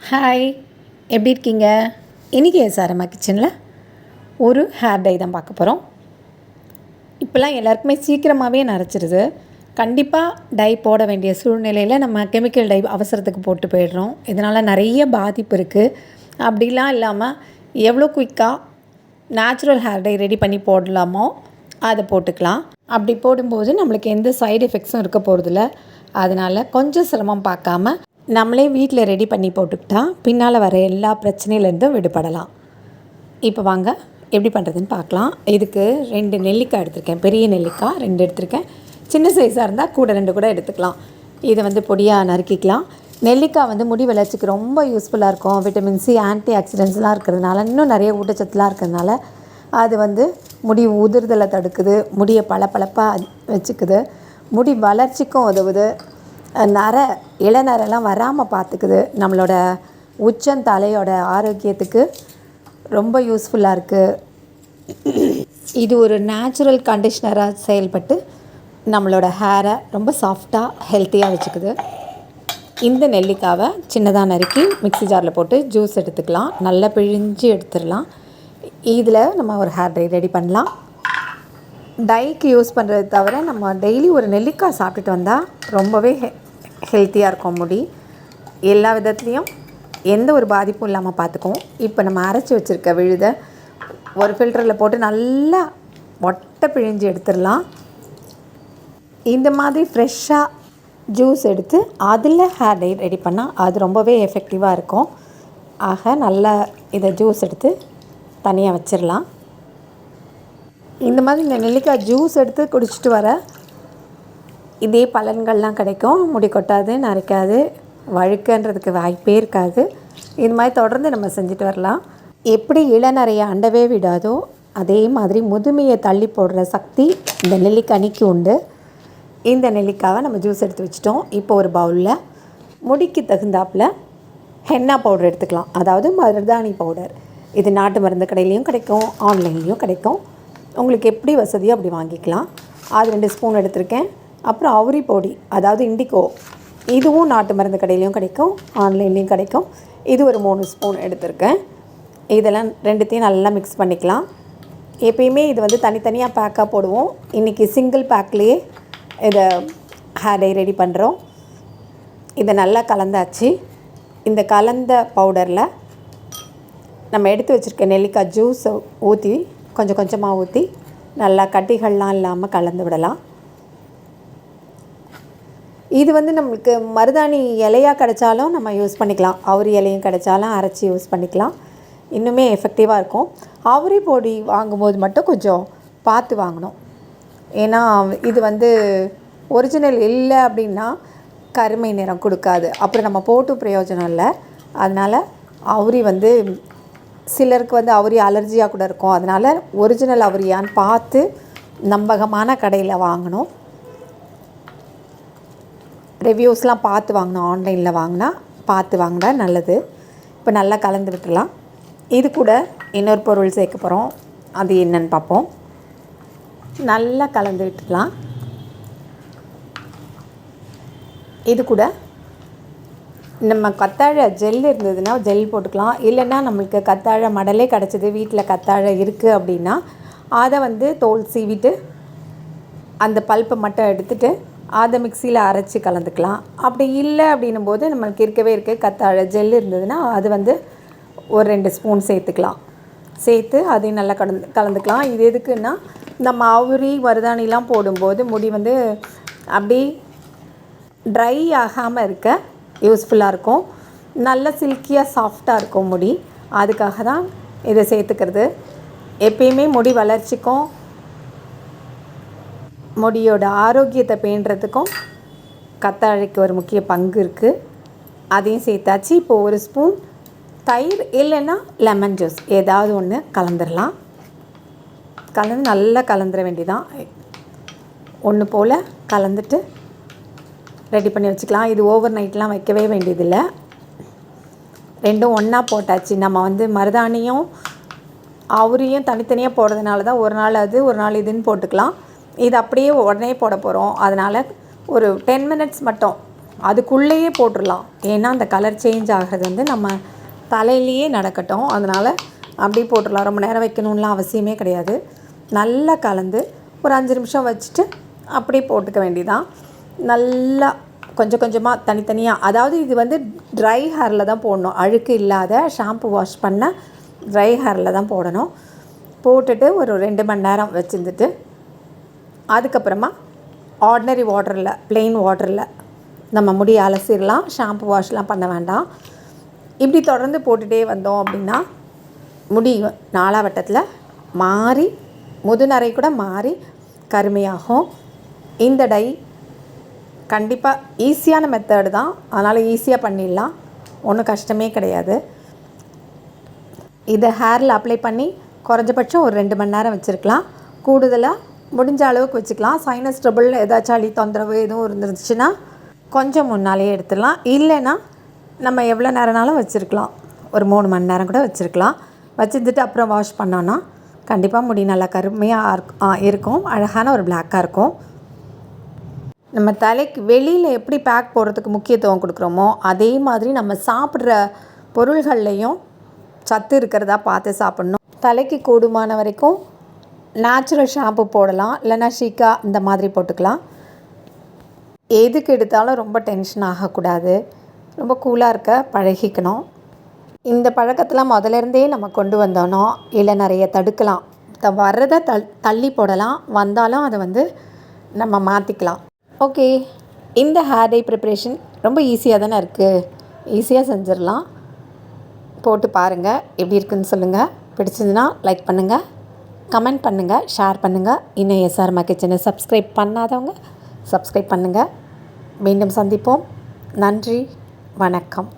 Hi, எப்படி இருக்கீங்க? இன்றைக்கி அம்மா கிச்சனில் ஒரு ஹேர் டை தான் பார்க்க போகிறோம். இப்போல்லாம் எல்லாருக்குமே சீக்கிரமாகவே நரைச்சிருது. கண்டிப்பாக டை போட வேண்டிய சூழ்நிலையில் நம்ம கெமிக்கல் டை அவசரத்துக்கு போட்டு போயிடுறோம். இதனால் நிறைய பாதிப்பு இருக்குது. அப்படிலாம் இல்லாமல் எவ்வளோ குயிக்காக நேச்சுரல் ஹேர் டை ரெடி பண்ணி போடலாமோ அதை போட்டுக்கலாம். அப்படி போடும்போது நம்மளுக்கு எந்த சைடு எஃபெக்ட்ஸும் இருக்க போகிறதில்ல. அதனால் கொஞ்சம் சிரமம் பார்க்காம நம்மளே வீட்டில் ரெடி பண்ணி போட்டுக்கிட்டா பின்னால் வர எல்லா பிரச்சனையிலேருந்தும் விடுபடலாம். இப்போ வாங்க எப்படி பண்ணுறதுன்னு பார்க்கலாம். இதுக்கு 2 நெல்லிக்காய் எடுத்திருக்கேன். பெரிய நெல்லிக்காய் 2 எடுத்திருக்கேன். சின்ன சைஸாக இருந்தால் கூட 2 கூட எடுத்துக்கலாம். இதை பொடியாக நறுக்கிக்கலாம். நெல்லிக்காய் முடி வளர்ச்சிக்கு ரொம்ப யூஸ்ஃபுல்லாக இருக்கும். விட்டமின் சி, ஆன்டி ஆக்சிடென்ட்ஸ்லாம் இருக்கிறதுனால, இன்னும் நிறைய ஊட்டச்சத்துலாம் இருக்கிறதுனால அது முடி உதிர்தலை தடுக்குது, முடியை பளபளப்பாக வச்சுக்குது, முடி வளர்ச்சிக்கும் உதவுது, இளநரெல்லாம் வராமல் பார்த்துக்குது, நம்மளோட உச்சந்தலையோட ஆரோக்கியத்துக்கு ரொம்ப யூஸ்ஃபுல்லாக இருக்குது. இது ஒரு நேச்சுரல் கண்டிஷ்னராக செயல்பட்டு நம்மளோட ஹேரை ரொம்ப சாஃப்டாக ஹெல்த்தியாக வச்சுக்குது. இந்த நெல்லிக்காவை சின்னதாக நறுக்கி மிக்ஸி ஜாரில் போட்டு ஜூஸ் எடுத்துக்கலாம். நல்லா பிழிஞ்சு எடுத்துடலாம். இதில் நம்ம ஒரு ஹேர் டை ரெடி பண்ணலாம். டைக்கு யூஸ் பண்ணுறது தவிர நம்ம டெய்லி ஒரு நெல்லிக்காய் சாப்பிட்டுட்டு வந்தால் ரொம்பவே ஹெல்த்தியாக இருக்கும். முடி எல்லா விதத்துலேயும் எந்த ஒரு பாதிப்பும் இல்லாமல் பார்த்துக்கும். இப்போ நம்ம அரைச்சி வச்சுருக்க விழுதை ஒரு ஃபில்டரில் போட்டு நல்லா ஒட்டை பிழிஞ்சு எடுத்துடலாம். இந்த மாதிரி ஃப்ரெஷ்ஷாக ஜூஸ் எடுத்து அதில் ஹேர் டை ரெடி பண்ணால் அது ரொம்பவே எஃபெக்டிவாக இருக்கும். ஆக நல்லா இதை ஜூஸ் எடுத்து தனியாக வச்சிடலாம். இந்த மாதிரி இந்த நெல்லிக்காய் ஜூஸ் எடுத்து குடிச்சிட்டு வர இதே பலன்கள்லாம் கிடைக்கும். முடி கொட்டாது, நரைக்காது, வழுக்கன்றதுக்கு வாய்ப்பே இருக்காது. இது மாதிரி தொடர்ந்து நம்ம செஞ்சுட்டு வரலாம். எப்படி இளநரையை அண்டவே விடாதோ அதே மாதிரி முதுமையை தள்ளி போடுற சக்தி இந்த நெல்லிக்காய்க்கு உண்டு. இந்த நெல்லிக்காவை நம்ம ஜூஸ் எடுத்து வச்சிட்டோம். இப்போ ஒரு பவுலில் முடிக்கு தகுந்தாப்பில் ஹென்னா பவுடர் எடுத்துக்கலாம். அதாவது மருதாணி பவுடர். இது நாட்டு மருந்து கடையிலையும் கிடைக்கும், ஆன்லைன்லேயும் கிடைக்கும். உங்களுக்கு எப்படி வசதியோ அப்படி வாங்கிக்கலாம். அது 2 ஸ்பூன் எடுத்திருக்கேன். அப்புறம் அவுரி பொடி, அதாவது இண்டிகோ, இதுவும் நாட்டு மருந்து கடையிலையும் கிடைக்கும், ஆன்லைன்லேயும் கிடைக்கும். இது ஒரு 3 ஸ்பூன் எடுத்திருக்கேன். இதெல்லாம் 2த்தையும் நல்லா மிக்ஸ் பண்ணிக்கலாம். எப்பயுமே இது தனித்தனியாக பேக்காக போடுவோம். இன்றைக்கி சிங்கிள் பேக்லேயே இதை ஹேர் டை ரெடி பண்ணுறோம். இதை நல்லா கலந்தாச்சு. இந்த கலந்த பவுடரில் நம்ம எடுத்து வச்சுருக்க நெல்லிக்காய் ஜூஸை ஊற்றி கொஞ்சம் கொஞ்சமாக ஊற்றி நல்லா கட்டிகள்லாம் இல்லாமல் கலந்து விடலாம். இது நம்மளுக்கு மருதாணி இலையாக கிடைச்சாலும் நம்ம யூஸ் பண்ணிக்கலாம். அவுரி இலையும் கிடைச்சாலும் அரைச்சி யூஸ் பண்ணிக்கலாம். இன்னுமே எஃபெக்டிவாக இருக்கும். அவுரி பொடி வாங்கும்போது மட்டும் கொஞ்சம் பார்த்து வாங்கணும். ஏன்னா இது ஒரிஜினல் இல்லை அப்படின்னா கருமை நிறம் கொடுக்காது. அப்புறம் நம்ம போட்டு பிரயோஜனம் இல்லை. அதனால் அவுரி சிலருக்கு அவுரி அலர்ஜியாக கூட இருக்கும். அதனால் ஒரிஜினல் அவுரியான்னு பார்த்து நம்பகமான கடையில் வாங்கணும். ரிவ்யூஸ்லாம் பார்த்து வாங்கணும். ஆன்லைனில் வாங்கினா பார்த்து வாங்கினா நல்லது. இப்போ நல்லா கலந்து விட்டுடலாம். இது கூட இன்னொரு பொருள் சேர்க்க போகிறோம். அது என்னன்னு பார்ப்போம். நல்லா கலந்து விட்டுடலாம். இது கூட நம்ம கத்தாழை ஜெல் இருந்ததுன்னா ஜெல் போட்டுக்கலாம். இல்லைன்னா நம்மளுக்கு கத்தாழை மடலே கிடச்சிது, வீட்டில் கத்தாழை இருக்குது அப்படின்னா அதை தோல் சீவிட்டு அந்த பல்ப்பை மட்டும் எடுத்துகிட்டு அதை மிக்சியில் அரைச்சி கலந்துக்கலாம். அப்படி இல்லை அப்படின்னும் போது நம்மளுக்கு இருக்கவே கத்தாழை ஜெல் இருந்ததுன்னா அது ஒரு 2 ஸ்பூன் சேர்த்துக்கலாம். சேர்த்து அதையும் நல்லா கலந்துக்கலாம். இது எதுக்குன்னா நம்ம அவுரி மருதாணிலாம் போடும்போது முடி அப்படி ட்ரை ஆகாமல் இருக்க யூஸ்ஃபுல்லாக இருக்கும். நல்ல சில்கியாக சாஃப்டாக இருக்கும் முடி. அதுக்காக தான் இதை சேர்த்துக்கிறது. எப்பயுமே முடி வளர்ச்சிக்கும் முடியோட ஆரோக்கியத்தை பேணுறதுக்கும் கத்தாழைக்கு ஒரு முக்கிய பங்கு இருக்குது. அதையும் சேர்த்தாச்சு. இப்போது 1 ஸ்பூன் தயிர் இல்லைன்னா லெமன் ஜூஸ் ஏதாவது ஒன்று கலந்துடலாம். கலந்து நல்லா கலந்துட வேண்டியதான். ஒன்று போல் கலந்துட்டு ரெடி பண்ணி வச்சுக்கலாம். இது ஓவர் நைட்லாம் வைக்கவே வேண்டியதில்லை. 2ம் ஒன்றா போட்டாச்சு. நம்ம மருதாணியும் அவுரியும் தனித்தனியாக போடுறதுனால தான் ஒரு நாள் அது ஒரு நாள் இதுன்னு போட்டுக்கலாம். இது அப்படியே உடனே போட போகிறோம். அதனால் ஒரு 10 மினிட்ஸ் மட்டும் அதுக்குள்ளேயே போட்டுடலாம். ஏன்னா அந்த கலர் சேஞ்ச் ஆகிறது வந்து நம்ம தலையிலேயே நடக்கட்டும். அதனால் அப்படி போட்டுடலாம். ரொம்ப நேரம் வைக்கணும்லாம் அவசியமே கிடையாது. நல்லா கலந்து ஒரு 5 நிமிஷம் வச்சுட்டு அப்படியே போட்டுக்க வேண்டியதான். நல்லா கொஞ்சம் கொஞ்சமாக தனித்தனியாக, அதாவது இது வந்து ட்ரை ஹேரில் தான் போடணும். அழுக்கு இல்லாத ஷாம்பு வாஷ் பண்ண ட்ரை ஹேரில் தான் போடணும். போட்டுட்டு ஒரு 2 மணி நேரம் வச்சுருந்துட்டு அதுக்கப்புறமா ஆர்டினரி வாட்டரில், ப்ளெயின் வாட்டரில் நம்ம முடியை அலசிடலாம். ஷாம்பு வாஷ்லாம் பண்ண வேண்டாம். இப்படி தொடர்ந்து போட்டுகிட்டே வந்தோம் அப்படின்னா முடி நாளாவட்டத்தில் மாறி முதுநரை கூட மாறி கருமையாகும். இந்த டை கண்டிப்பாக ஈஸியான மெத்தடு தான். அதனால் ஈஸியாக பண்ணிடலாம். ஒன்றும் கஷ்டமே கிடையாது. இதை ஹேரில் அப்ளை பண்ணி குறைஞ்சபட்சம் ஒரு 2 மணி நேரம் வச்சுருக்கலாம். கூடுதலாக முடிஞ்ச அளவுக்கு வச்சுக்கலாம். சைனஸ் ட்ரபிள் ஏதாச்சும் சளி தொந்தரவு எதுவும் இருந்துச்சுன்னா கொஞ்சம் முன்னாலேயே எடுத்துடலாம். இல்லைன்னா நம்ம எவ்வளோ நேரம்னாலும் வச்சுருக்கலாம். ஒரு 3 மணி நேரம் கூட வச்சுருக்கலாம். வச்சுருந்துட்டு அப்புறம் வாஷ் பண்ணோன்னா கண்டிப்பாக முடி நல்லா கருமையாக இருக்கும். அழகான ஒரு பிளாக்காக இருக்கும். நம்ம தலைக்கு வெளியில் எப்படி பேக் போடுறதுக்கு முக்கியத்துவம் கொடுக்குறோமோ அதே மாதிரி நம்ம சாப்பிட்ற பொருள்கள்லையும் சத்து இருக்கிறதா பார்த்து சாப்பிட்ணும். தலைக்கு கூடுமான வரைக்கும் நேச்சுரல் ஷாம்பு போடலாம். இல்லைன்னா ஷீக்கா இந்த மாதிரி போட்டுக்கலாம். எதுக்கு எடுத்தாலும் ரொம்ப டென்ஷன் ஆகக்கூடாது. ரொம்ப கூலாக இருக்க பழகிக்கணும். இந்த பழக்கத்தில் முதலேருந்தே நம்ம கொண்டு வந்தோனோ இல்லை நிறைய தடுக்கலாம். வர்றதை தள்ளி போடலாம். வந்தாலும் அதை வந்து நம்ம மாற்றிக்கலாம். ஓகே, இந்த ஹேர் டை ப்ரிப்ரேஷன் ரொம்ப ஈஸியாக தானே இருக்குது. ஈஸியாக செஞ்சிடலாம். போட்டு பாருங்கள், எப்படி இருக்குதுன்னு சொல்லுங்கள். பிடிச்சதுன்னா லைக் பண்ணுங்கள், கமெண்ட் பண்ணுங்கள், ஷேர் பண்ணுங்கள். இன்னும் அம்மா கிச்சனை சப்ஸ்கிரைப் பண்ணாதவங்க சப்ஸ்கிரைப் பண்ணுங்கள். மீண்டும் சந்திப்போம். நன்றி, வணக்கம்.